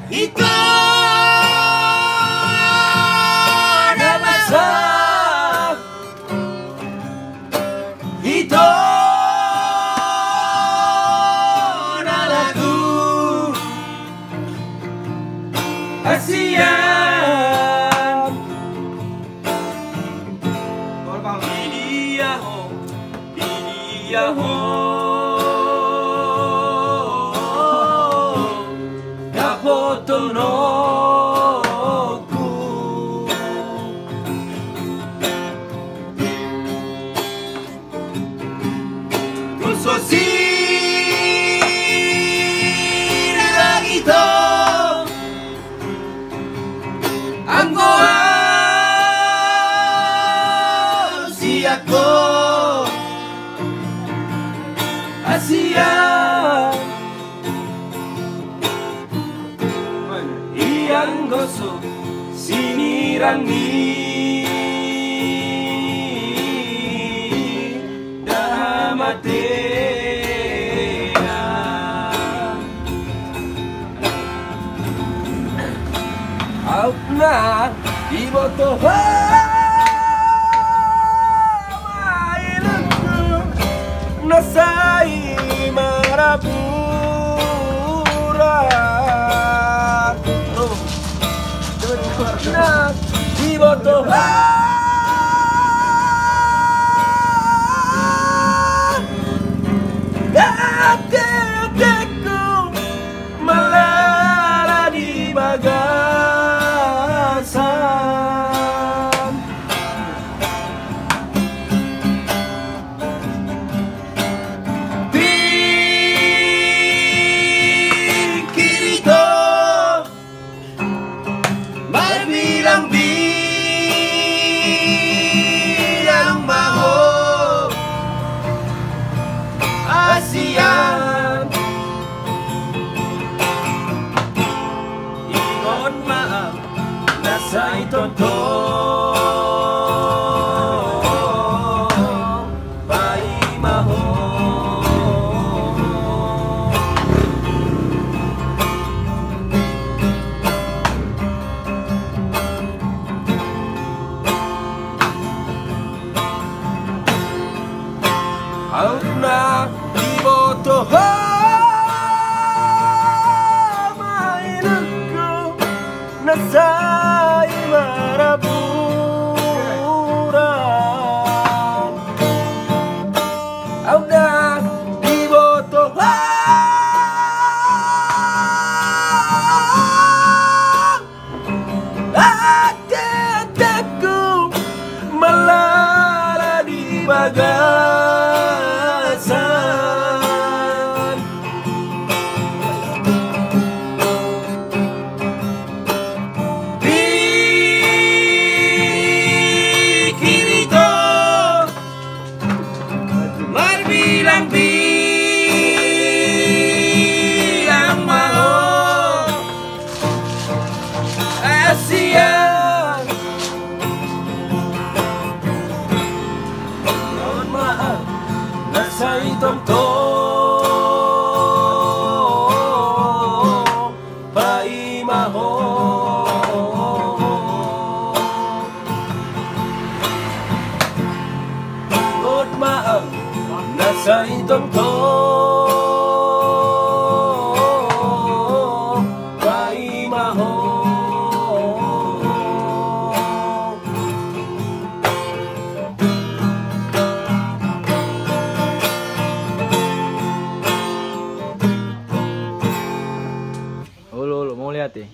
Ito na masa, ito na lagu Asian. Ini ya ho Napotonoku Kusosiri lagi to Anggoa siako Asia Iyang gosok sinirang ni Dahamatea Out na iboto Mainanku nasai marabura na iboto Ate-ateku melala di bagasan Pikir itu Bilang-bilang mau Asian Ingon maaf Nasa'y tonton Paimaho Out na iboto Mainanku nasa'y maraburan Out na iboto Ate-ateku melala di bagasan Pikir itu Berbilang-bilang mau Asian Mohon maaf Nasa'y tonton Paimaho Mohon maaf Nasa'y tonton Paimaho Ulu, mau lihat ya?